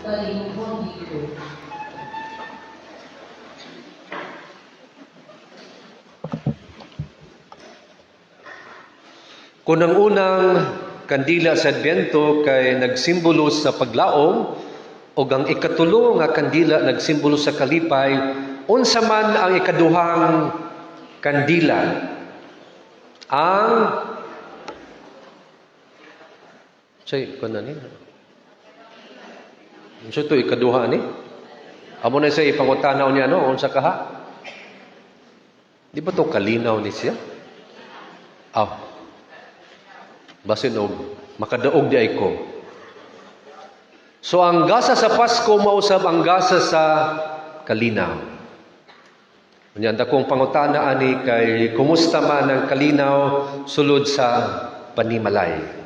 Kalingkong dito. Kung ang unang kandila sa Adbyento kay nagsimbolo sa paglaom o ang ikatulo nga kandila nagsimbolo sa kalipay, unsa man ang ikaduhang kandila? Ang say kuno ni. Unsa to ikaduha ni? Amo na sa ipangutanaw niya no unsa kaha? Di ba to kalinaw ni siya? Basin og makadaog di ay ko. So ang gasa sa Pasko mausab ang gasa sa kalinaw. Unya kung pangutana ani kay kumusta man ang kalinaw sulod sa panimalay.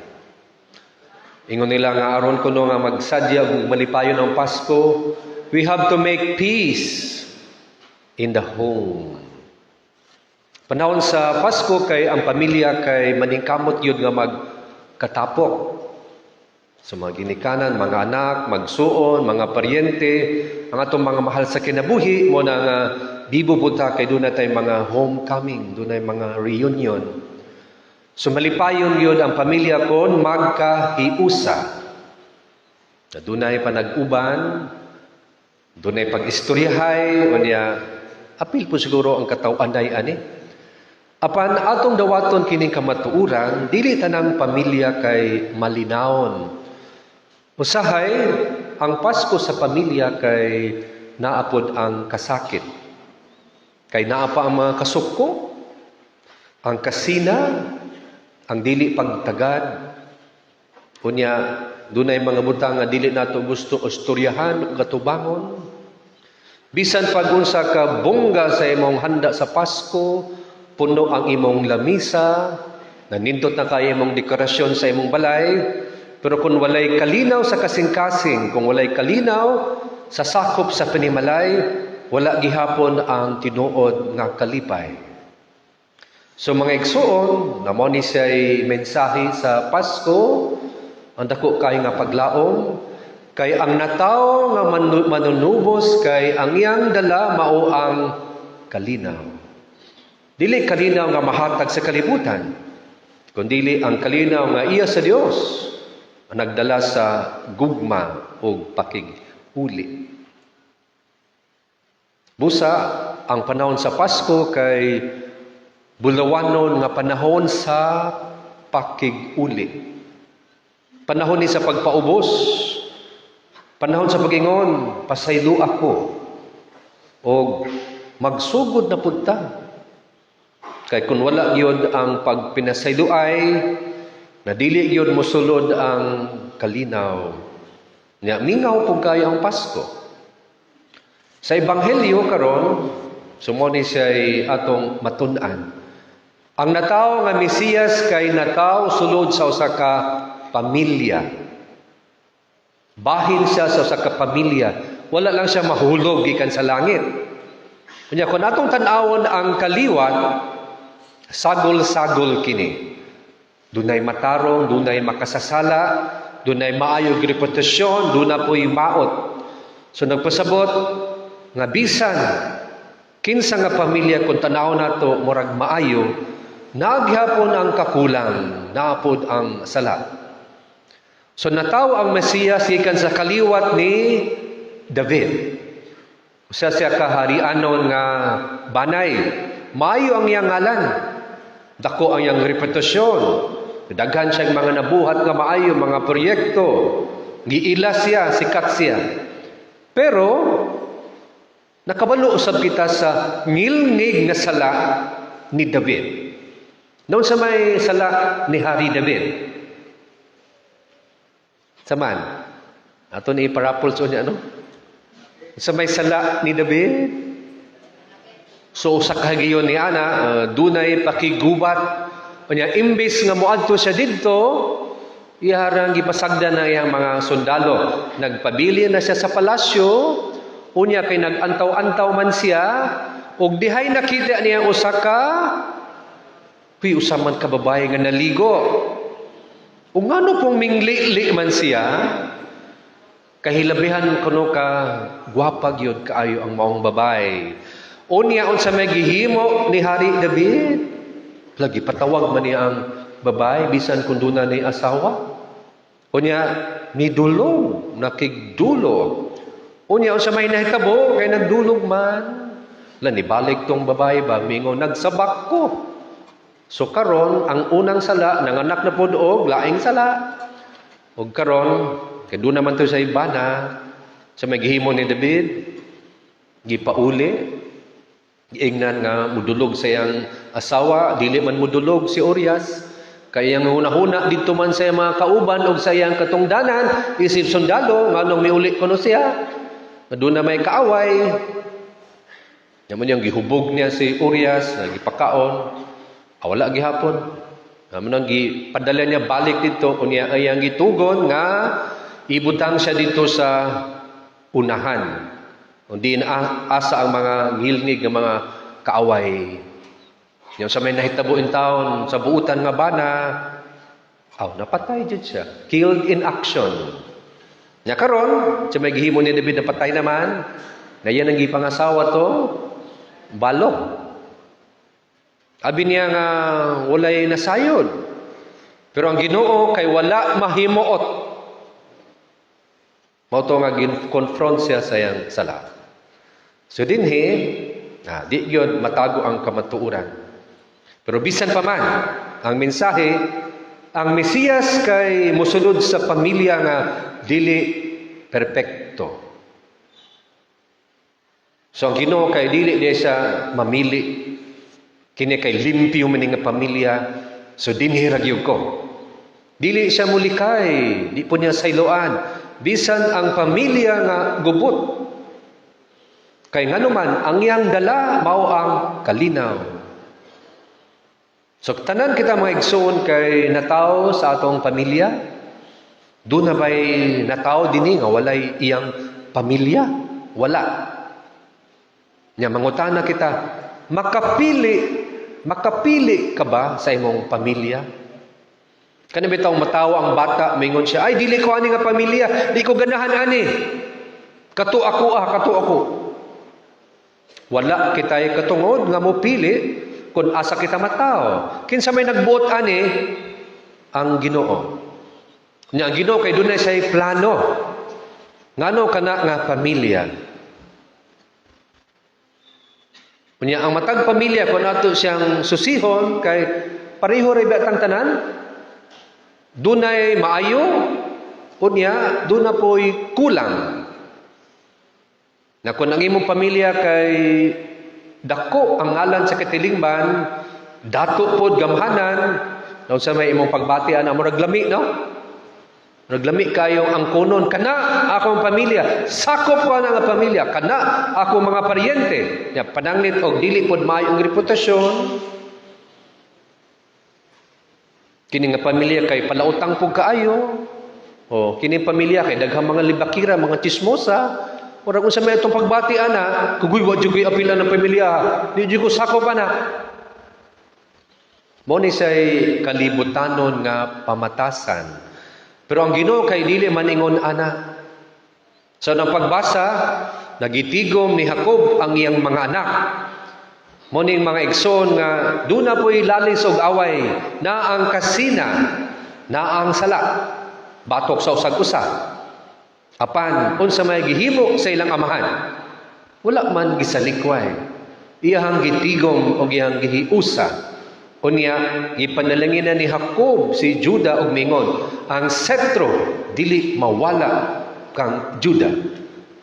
Ingon nila nga aron kuno nga magsadya ug malipayon ang Pasko, we have to make peace in the home. Panahon sa Pasko kay ang pamilya kay maningkamot yun nga magkatapok. So mga ginikanan, mga anak, magsuon, mga paryente, ang atong mga mahal sa kinabuhi, mo na nga bibubuta kay doon natin mga homecoming, doon na mga reunion. So malipayon yun ang pamilya kon magkahiusa. Doon na panag-uban, doon na pag-istoryahay, o niya, apil po siguro ang katawan-ay ani. Apan atong dawaton kining kamatuuran, dili tanang pamilya kay malinawon. Usahay ang Pasko sa pamilya kay naapod ang kasakit. Kay naapa ang mga kasukko, ang kasina, ang dili pagtagad. Unya dunay mga butang nga dili nato gusto istoryahan ug katubangon. Bisan pag-unsa ka bongga sa imong handa sa Pasko, puno ang imong lamisa, nanindot na kaya imong dekorasyon sa imong balay, pero kung walay kalinaw sa kasing-kasing, kung walay kalinaw sa sakop sa panimalay, wala gihapon ang tinuod nga kalipay. So mga igsuon, namo ni siya'y mensahe sa Pasko, ang dako kay nga paglaom, kay ang natawo nga manunubos, kay ang iyang dala mao ang kalinaw. Dili kalinaw nga mahatag sa kalibutan, kundi ang kalinaw nga iya sa Dios ang nagdala sa gugma o pakiguli. Busa, ang panahon sa Pasko kay bulawanon nga panahon sa pakiguli. Panahon ni sa pagpaubos, panahon sa pagingon, pasaylo ako, o magsugod na punta. Kay kung wala gyud ang pagpinasayloay, na dili gyud mosulod ang kalinaw. Nya mingaw pug kayo ang Pasko. Sa ebanghelyo karon, sumoni siya'y atong matun-an. Ang natawo nga Mesiyas kay natawo sulod sa usa ka pamilya. Bahin siya sa usa ka pamilya. Wala lang siya mahulog gikan sa langit. Kunya kung atong tan-awon ang kaliwat, sagol-sagol kini. Dunay matarong, dunay makasasala, dunay maayog reputasyon, duna po'y maot. So nagpasabot nga bisan kinsa nga pamilya kung tanaw nato murag maayo, naghapon ang kakulang, naapod ang sala. So nataw ang Mesiyas gikan sa kaliwat ni David. Usa siya kaharianon nga banay, maayo ang iyang ngalan. Dako ang iyang reputasyon. Daghan siyang mga nabuhat nga maayo, mga proyekto. Giila siya, sikat siya. Pero, nakabalo usab kita sa ngilngig nga sala ni David. Noon sa may sala ni Hari David. Saman, ato ni iparapol sa niya, ano? Sa may sala ni David, so usa ka giyon ni ana dunay pakigubat unya imbes nga moadto siya didto iharang gipasagdan na iyang mga sundalo nagpabili na siya sa palasyo unya kay nagantaw-antaw man siya ug dihay nakita niya usa ka usaman ka babae nga naligo ug ngano pong mingli man siya Kahilabihan kuno ka gwapa gyud kaayo ang maong babae. Unya unsa may gihimo ni Hari David? Lagi patawag man niya ang babae bisan kun duna ni asawa. Unya midulog, nakigdulog. Unya unsa may nahitabo kay nagdulog man. Lanibalik tong babae ba mingon nagsabak ko. So karon ang unang sala nanganak na pud og laing sala. Og karon kay doon naman to sa ibana sa may gihimo ni David gipauli giingnan nga mudulog sa iyang asawa dili man mudulog si Urias kay ang hunahuna didto man sa iyang mga kauban og sa iyang katungdanan isip sundalo nganong miuli kuno siya doon na may kaaway naman yung gihubog niya si Urias gipakaon wala gihapon naman ang gipadala niya balik dito unya ayang gitugon nga ibutang siya dito sa unahan. Hindi na asa ang mga ngilnig ng mga kaaway. Yung sa may nahitabo in town, sa buutan nga bana, napatay dyan siya. Killed in action. Nya karon, sa may gihimo ni David napatay naman, na yan ang gipangasawa to, balo. Abi niya nga walay nasayod. Pero ang Ginoo kay wala mahimuot. Mauto nga confront siya sa iyang sala. So dinhi, di yun matago ang kamatuuran. Pero bisan pa man, ang mensahe, ang Mesiyas kay musulod sa pamilya nga dili perpekto. So ang Ginoo kay dili diya siya mamili. Kini kay limpyo man nga pamilya. So dinhi ragyog ko. Dili siya mulikay, di po niya sayloan. Bisan ang pamilya nga gubot. Kay nganuman, ang iyang dala mao ang kalinaw. So tanan kita mga igsoon kay nataw sa atong pamilya. Doon na ba'y nataw din nga walay iyang pamilya? Wala. Nya mangutana kita, makapili ka ba sa imong pamilya? Kani bitaw matawa ang bata, mingon siya, ay dili ko ani nga pamilya, di ko ganahan ani. Kato ako. Wala kitay katungod nga mo pili kung asa kita mataw. Kinsa may nagbuot ani ang Ginoo. Nya ang Ginoo kay dunay say plano. Ngano kana nga pamilya? Unya ang matag pamilya kun ato siyang susihon kay pareho ra batang tanan. Dunay maayo, unya, duna po'y kulang. Na kung ang imong pamilya kay dako ang ngalan sa katilingban, dato pod gamhanan, naun sa may imong pagbatian, amo raglami, no? Raglami kayo ang kunon, kana akong pamilya, sakop ko na nga pamilya, kana ako mga paryente, pananglit og dili pod maayong reputasyon, kini nga pamilya kay palautang pug kaayo. Kini pamilya kay daghang mga libakira, mga chismosa. Ora unsa may itong pagbati ana, kugoy wa jud apila ng pamilya. Di jud ko sakop ana. Mo ni say kalibutanon nga pamatasan. Pero ang Ginoo kay dili maningon ana. So nang pagbasa, nagitigom ni Jacob ang iyang mga anak. Moning mga igsoon nga duna po'y lalis og away na ang kasina na ang sala batok sa usag-usa apan unsa may gihimo sa ilang amahan wala man gisalikway iyang gitigom og iyang gihiusa unya gipanalangin ni Jacob si Juda og mingon ang sentro dili mawala kang Juda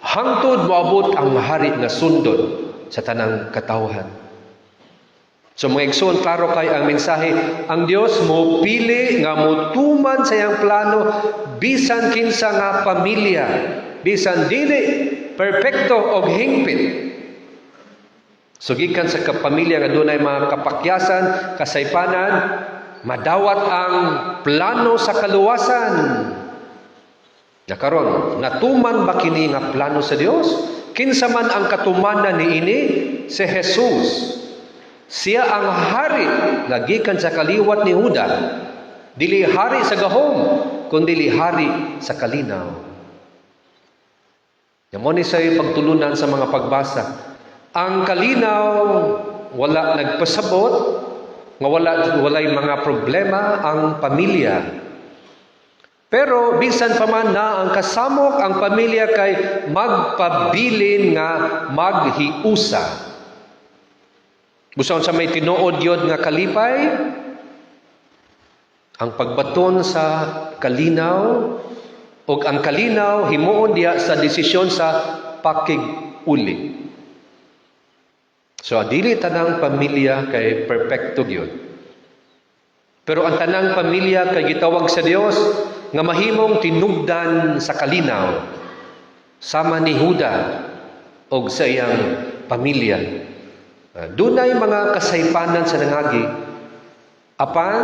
hangtod moabot ang hari nga sundon sa tanang katawhan. So mga igsoon, klaro kay ang mensahe, ang Dios mo pili nga motuman sa iyang plano bisan kinsa nga pamilya, bisan dili perpekto og hingpit. So gikan sa kapamilya nga dunay mga kapakyasan, kasaypanan, madawat ang plano sa kaluwasan. Karon, natuman ba kini nga plano sa Dios? Kinsa man ang katumanan niini? Si Jesus. Siya ang hari lagikan sa kaliwat ni Huda. Dili hari sa gahom, kundi hari sa kalinaw. Mo ni say pagtulunan sa mga pagbasa. Ang kalinaw wala nagpasabot nga walay mga problema ang pamilya. Pero bisan pa man na ang kasamok ang pamilya kay magpabilin nga maghiusa. Buson sa may tinuod yod nga kalipay, ang pagbaton sa kalinaw o ang kalinaw himuon diya sa desisyon sa pakig-uli. So dili tanang pamilya kay perfecto gyud. Pero ang tanang pamilya kay gitawag sa Dios nga mahimong tinugdan sa kalinaw sama ni Juda og sa iyang pamilya. Dunay mga kasaypanan sa nangagi apan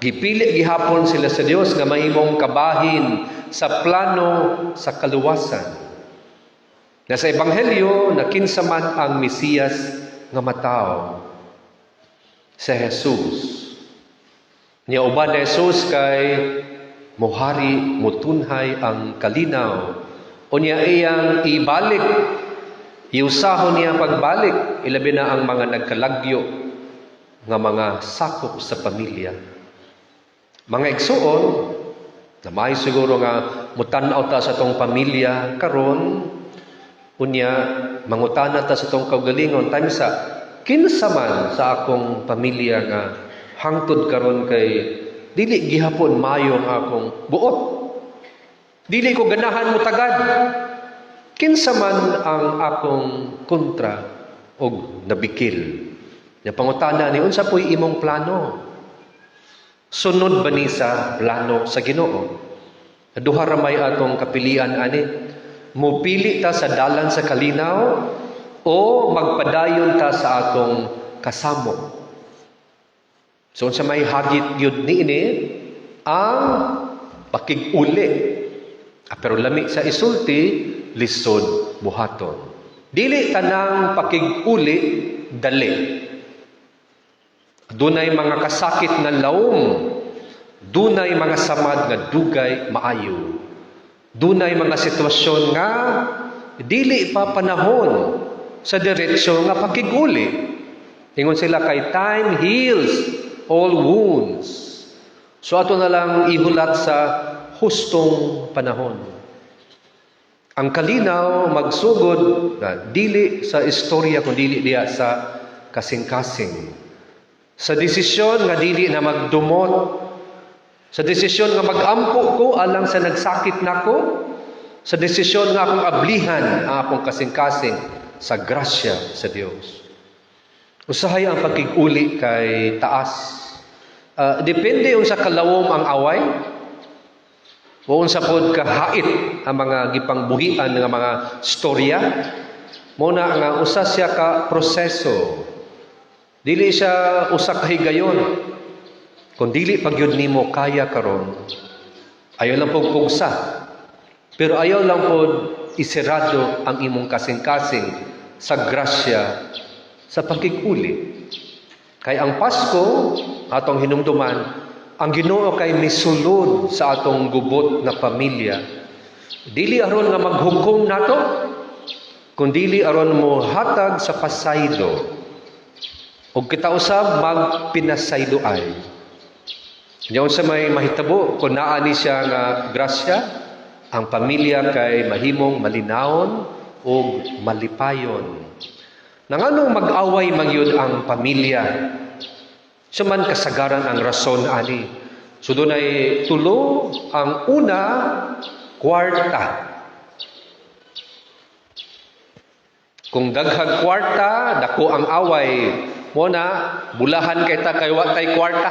gipili gihapon sila sa Dios nga mahimong kabahin sa plano sa kaluwasan. Na sa ebanghelyo nakinsa man ang Mesiyas nga matao sa Jesus. Niya uban na Jesus kay mohari mutunhay ang kalinaw o niya iyang ibalik iusahon niya pagbalik ilabi na ang mga nagkalagyo nga mga sakop sa pamilya. Mga igsuon na may siguro nga mutan-aw ta sa tong pamilya karon unya mangutana ta sa tong kaugalingon time sa kinsa man sa akong pamilya nga hangtod karon kay dili gihapon mayo ang akong buot. Dili ko ganahan mo tagad. Kinsa man ang akong kontra og nabikil. Nya pangutana ni unsa poy imong plano? Sunod ba ni sa plano sa Ginoo? Duha ra may atong kapilian ani. Mupili ta sa dalan sa kalinaw o magpadayon ta sa atong kasamo. So sa may hagit yun niini ang pakig-uli. Pero lami sa isulti, lisod buhaton. Dili tanang pakig-uli dali. Dunay mga kasakit nga lawom. Dunay mga samad nga dugay maayo. Dunay mga sitwasyon nga dili pa panahon sa diretsyo nga pakig-uli. Ingon sila kay time heals all wounds. So ato na lang ihulat sa hustong panahon. Ang kalinaw magsugod na dili sa istorya kundi dili diya sa kasing-kasing. Sa desisyon nga dili na magdumot. Sa desisyon nga magampo ko alang sa nagsakit nako. Sa desisyon nga akong ablihan ang akong kasing-kasing sa grasya sa Dios. Usahay ang pagkig-uli kay taas. Depende sa kalawom ang away. O unsa pod kahait ang mga gipangbuhian nga mga storya. Muna nga usa siya ka proseso. Dili siya usa ka higayon. Kung dili pagyud nimo kaya karon, ayaw lang pog pugsa. Pero ayaw lang pod isirado ang imong kasing-kasing sa grasya sa pagkig-uli. Kay ang Pasko atong hinumduman, ang Ginoo kay misulod sa atong gubot na pamilya. Dili aron nga maghukom nato, kundi aron mo hatag sa pasaylo. Ug kita usab magpinasaylo ay. Diyon sa may mahitabo kung naa ni siya nga grasya, ang pamilya kay mahimong malinawon o malipayon. Nanganong mag-away magyud ang pamilya? Suman kasagaran ang rason ani. So dunay tulo, ang una, kwarta. Kung daghang kwarta, dako ang away. Muna, bulahan kay ta kay wa tay kwarta.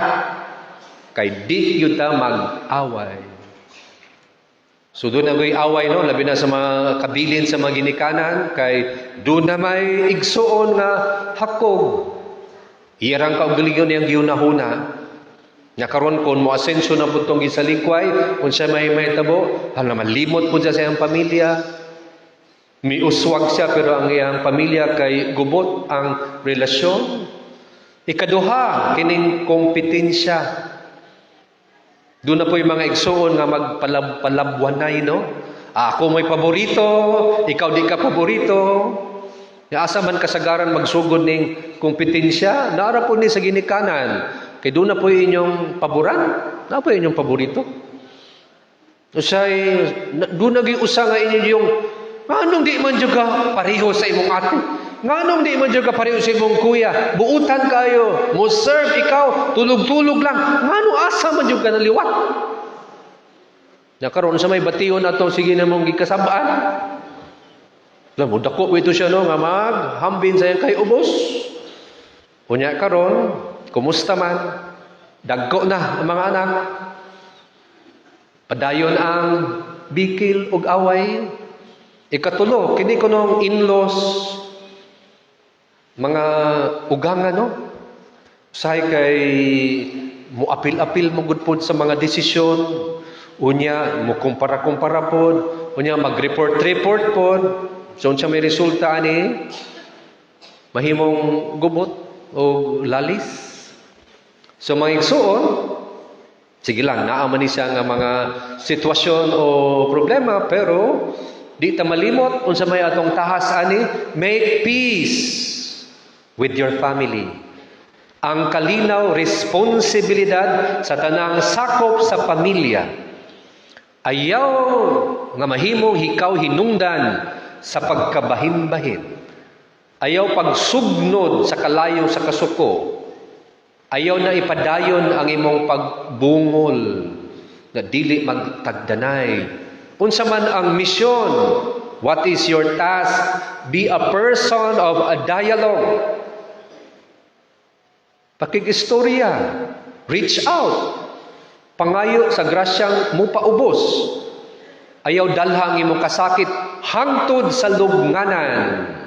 Kay di yun ta mag-away. So doon na may away, no? Labi na sa mga kabilin sa mga ginikanan, kay doon na may igsuon nga hakog. Iyarang kaugalingon niyang giunahuna. Nga karon kon mo asensyo na po itong gisalingkway, kung siya may tabo, hala malimot po siya sa iyang pamilya. Miuswag siya, pero ang iyang pamilya kay gubot ang relasyon. Ikaduha, kining kompetensya. Doon na po yung mga igsuon nga magpalabwanay, no? Ako may paborito, ikaw di ka paborito. Nga asa man kasagaran magsugod ning kompetensya, naara po ni sa ginikanan. Kay doon na po inyong paboran, na po inyong paborito. Usay, doon nag-iusa nga inyo yung, anong di man juga pareho sa imong ate? Nganong di man juga pareho sa imong kuya? Buutan kayo, mo serve ikaw, tulog-tulog lang. Ngano asa man juga naliwat? Nakaroon sa may bation atong sige na mong gikasabaan. Alam mo, dako ito siya no, nga maghambin sa kay ubos. Unya karon, kumusta man? Dagko na ang mga anak. Padayon ang bikil ug away. Ikatulo, kini kunong in-laws, mga ugangan no. Usahay kay muapil-apil mo gud pod sa mga desisyon. Unya mo kumpara-kumpara pod, unya mag-report pod. So unsa may resulta ani? Mahimong gubot o lalis. So mga igsuon, sige lang, naaman ni siya nga mga sitwasyon o problema, pero di ta malimot unsa may atong tahas ani, make peace with your family. Ang kalinaw responsibilidad sa tanang sakop sa pamilya. Ayaw nga mahimong hikaw hinungdan sa pagkabahin-bahin. Ayaw pagsugnod sa kalayo sa kasuko. Ayaw na ipadayon ang imong pagbungol na dili magtagdanay. Unsa man ang misyon, what is your task? Be a person of a dialogue. Pakig-istorya. Reach out. Pangayo sa grasyang mupaubos. Ayaw dalhang imong kasakit hangtod sa lubnganan.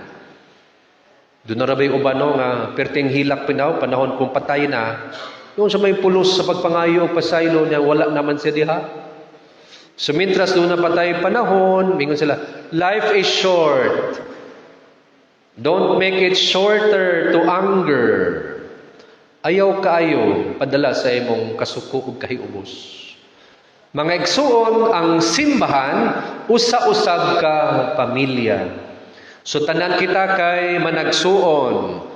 Doon na rabay ubano nga perting hilak pinaw, panahon kung patay na. Doon sa may pulos sa pagpangayo o pasaylo niya, wala naman siya diha. Sumintras doon na patay panahon, mingon sila, life is short. Don't make it shorter to anger. Ayaw kaayo padala sa imong kasuko ug kahiubos. Mga igsuon, ang simbahan usa-usab ka pamilya. So tanan kita kay managsuon.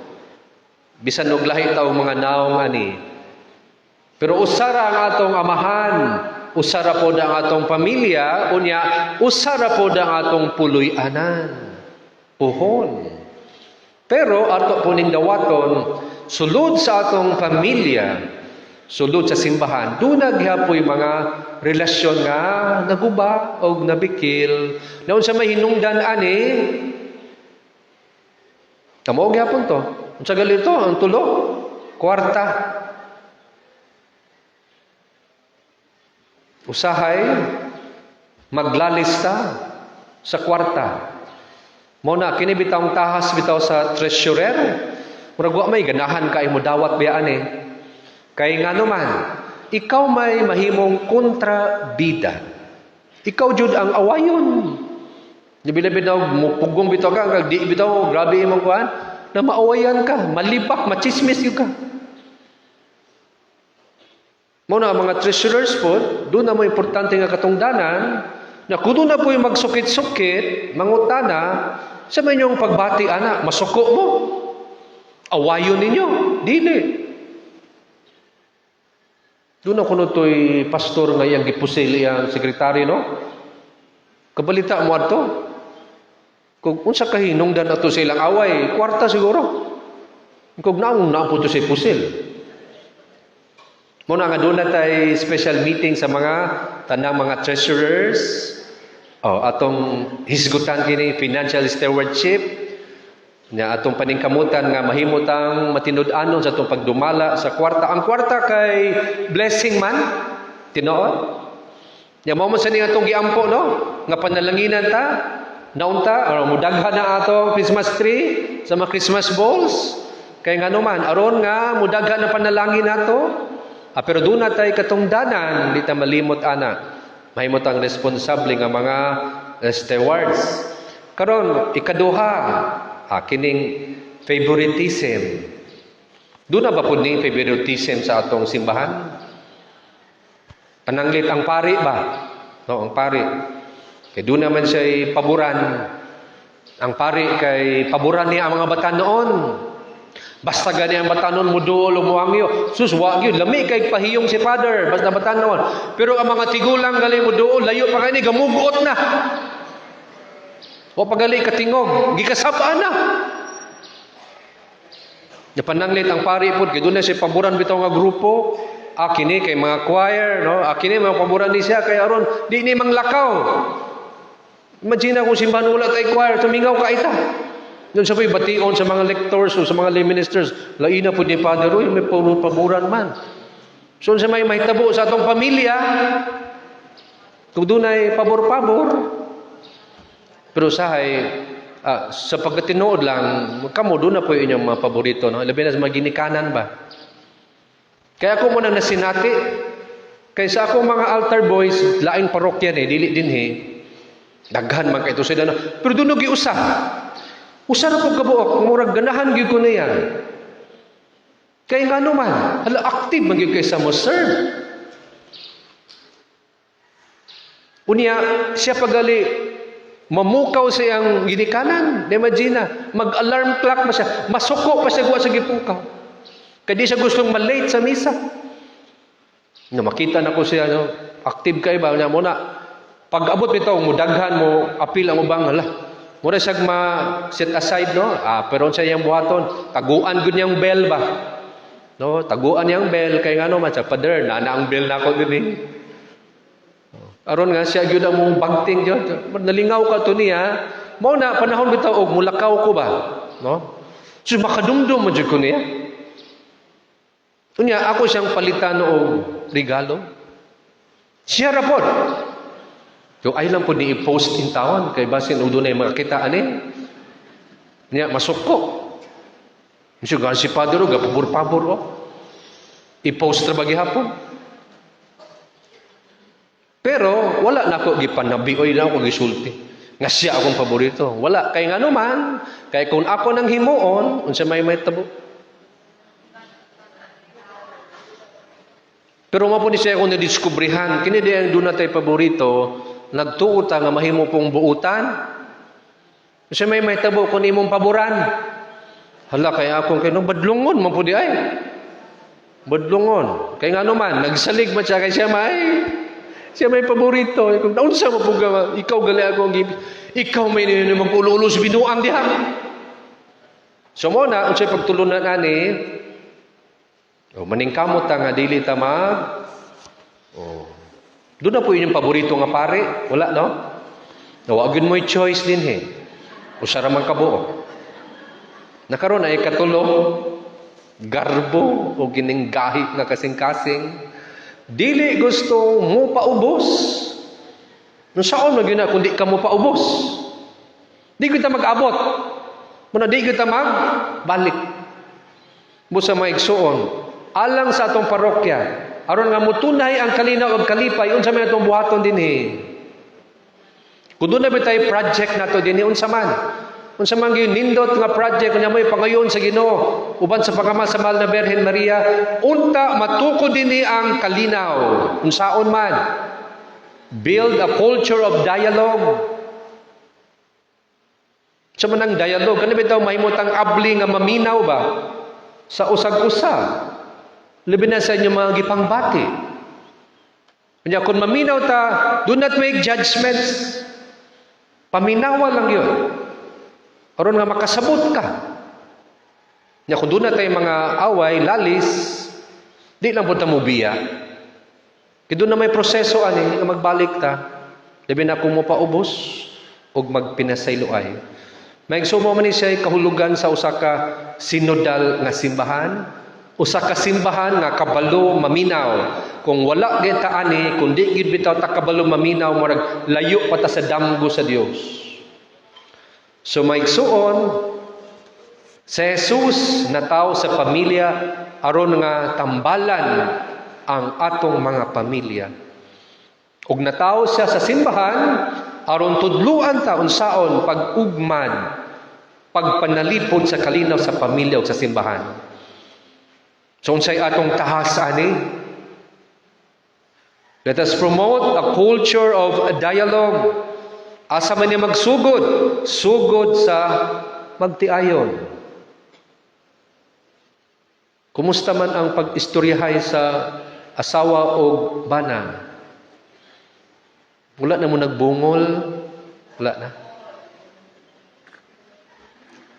Bisan og lahi taw mga naong ani. Pero usara ang atong amahan, usara pod ang atong pamilya, unya usara pod ang atong puloy-anan. Puhon. Pero ato po ning dawaton, sulod sa atong pamilya, sulod sa simbahan, doon naghapoy mga relasyon nga naguba o nabikil. Naon sa may hinungdan ani, tamo gyapon to. Unsa galito ang tulo? Kwarta. Usahay maglalista sa kwarta. Mao na kini bitawng tahas bitaw sa treasurer. Murag wa may ganahan kay mo dawat biya ani. Kay ngano man, ikaw may mahimong kontrabida. Ikaw jud ang awayon. Labi-labi daw mupugong bitaw ka, kag di bitaw grabe imong kuan, na maawayan ka, malibak, machismis yun ka. Mao na mga treasurers po, doon na mo importante nga katungdanan, na kuno na po yung magsukit-sukit, mangutana, sa may inyong pagbati, ana, masuko mo. Awayon ninyo. Dili. Doon ako to'y pastor nga iyang gipusil iyang sekretary, no? Kabalita mo ato. Kung unsa kahinungdan ato sa ilang away, kwarta siguro. Kung naong po to sa pusil. Muna nga doon na tayo special meeting sa mga tanang mga treasurers. Atong hisgutan kini financial stewardship. Nya atong paningkamutan nga mahimutang matinud-anon sa atong pagdumala sa kwarta. Ang kwarta kay blessing man, tinuod. Nya mao man sa ning atong giampo, no? Nga panalanginan ta, naunta aron mudaghan na atong Christmas tree sa mga Christmas balls. Kay ngano man aron nga mudaghan na panalangin nato. Pero doon na tayo katungdanan, di ta malimot ana. Mahimutang responsable nga mga stewards. Karon ikaduha, kining favoritism. Doon na ba po ning favoritism sa atong simbahan? Pananglit ang pari ba? No, ang pari. Kay doon naman siya paboran. Ang pari kay paboran niya ang mga batan noon. Basta gani ang batanon mo duol o muangyo. Sus, wag yun. Lami kay pahiyong si Father. Basta batanon. Pero ang mga tigulang gali mo duol, layo pa kani, gamugot na. O pagali katingog, gikasaba na. Napananglit ang pari po, kaya doon na siya paboran bitaw nga grupo. Kini kay mga choir, no? Kini mga paboran ni siya, kay aron, di ni manglakaw. Imagine kung simbahan ulat ay choir, tumingaw ka ita. Doon sabay bation sa mga lectors o sa mga lay ministers, laina po ni Father, uy, may paboran man. So sa may mahitabo sa atong pamilya, kung doon ay pabor-pabor, pero sa pagkatinood lang, kamo doon na po yung inyong mga paborito, no? Labi na sa mga ginikanan ba? Kaya ako muna nasinati, kaysa ako mga altar boys, laing parokya ni, dili din daghan man kayo sila na. Pero doon nag-iusa. Usa na po kabuok, murag ganahan gyud ko na yan. Kaya nga naman, active man gyud kayo sa mo serve. Unya, siya pagali, mamukaw siyang ginikanan. Imagine, mag-alarm clock pa siya. Masuko pa siya guwa sa gipukaw. Kaya di siya gustong malate sa misa. Na makita na ko siya, no? Active kayo ba? Muna, pag-abot nito, mudaghan mo, apil ang ubang, mura siya ma-set aside, no? Pero siya yung buhaton, taguan ko niyang bell ba? No? Taguan niyang bell, kaya nga naman, siya, Father, ang bell na ako din aron nga siya gyud ang bagting gyud. Nalingaw ka to niya. Mao na panahon bitaw og mulakaw ko ba, no? So makadumdum mo jud ko niya. Unya ako siyang palitan og regalo. Siya ra pod. So ay lang pod ni i-post in town kay basin og dunay makita ani. Nya masuko. Siya gan si Padre og gapabor-pabor i-post ra bagi hapon. Pero wala na ako gipanabi oy na ako gisulti. Nga siya akong paborito. Wala kay ngano man, kay kung ako nang himuon, unsa may tabo. Pero mao po ni siya akong nadiskubrihan, kini di ang doon natay paborito, nagtuo ta nga mahimo pong buutan. Unsa may tabo kun imong paboran. Hala kay akong kay no badlungon man po di ay. Badlungon. Kay ngano man, nagsalig man siya kay siya siya may paborito. Kung naon sa mapuga, ikaw gali ako ikaw may magpulo-ulo sa binuang diha. So mo na, unsay pagtulunan ani, maningkamot ta nga dili ta doon na po inyong paborito nga pare. Wala, no? Nawagin mo yung choice din Usara man kabuo. Nakaroon ay katulo, garbo, o gininggahi nga kasing-kasing. Dili gusto mo paubos. No saan na gina kundi ka mo paubos. Di kita mag-abot. Muna di kita magbalik. Busa maigsuon. Alang sa atong parokya. Aron nga mutunay ang kalinaw ug kalipay unsa man atong buhaton dinhi. Kun doon na bitay project nato dinhi unsa man. Unsa man gyud nindot nga project kunya may pangayon sa Ginoo uban sa pagkamal sa mahal na Birhen Maria unta matukod dinhi ang kalinaw unsaon man. Build a culture of dialogue. Sa manang dialogue kani bitaw mahimutang abli nga maminaw ba sa usag-usa. Labi na sa inyo mga gipangbati. Kanya kung maminaw ta, do not make judgments. Paminawa lang yun. Aron nga makasabot ka. Kanya kung doon na tayo mga away, lalis, di lang punta mo biya. Kaya doon na may proseso ani, nga magbalik ta. Labi na kung mo paubos, o magpinasayloay. May sumo man siya kahulugan sa usa ka sinodal nga simbahan. Usa ka simbahan nga kabalo maminaw. Kung wala gyud ta ani, kundi gyud bitaw ta kabalo maminaw, murag layo pa ta sa damgo sa Dios. So maigsuon si Jesus nataw sa pamilya aron nga tambalan ang atong mga pamilya. Ug nataw siya sa simbahan aron tudluan ta unsaon pag-ugman, pagpanalipod sa kalinaw sa pamilya ug sa simbahan. So unsay atong tahas ani? Let us promote a culture of dialogue. Asa man niya magsugod? Sugod sa magtiayon. Kumusta man ang pag-istoryahay sa asawa o bana? Wala na mo nagbungol? Wala na.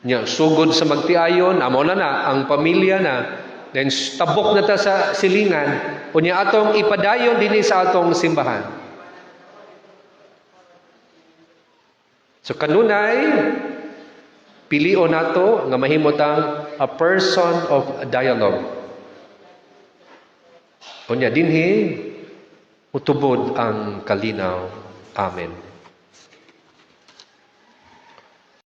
Nya, sugod sa magtiayon, amo na ang pamilya na, then tabok na ta sa silingan, o niya atong ipadayon din sa atong simbahan. So kanunay, pilion nato nga mahimot ang a person of dialogue. O niya dinhi, utubod ang kalinaw. Amen.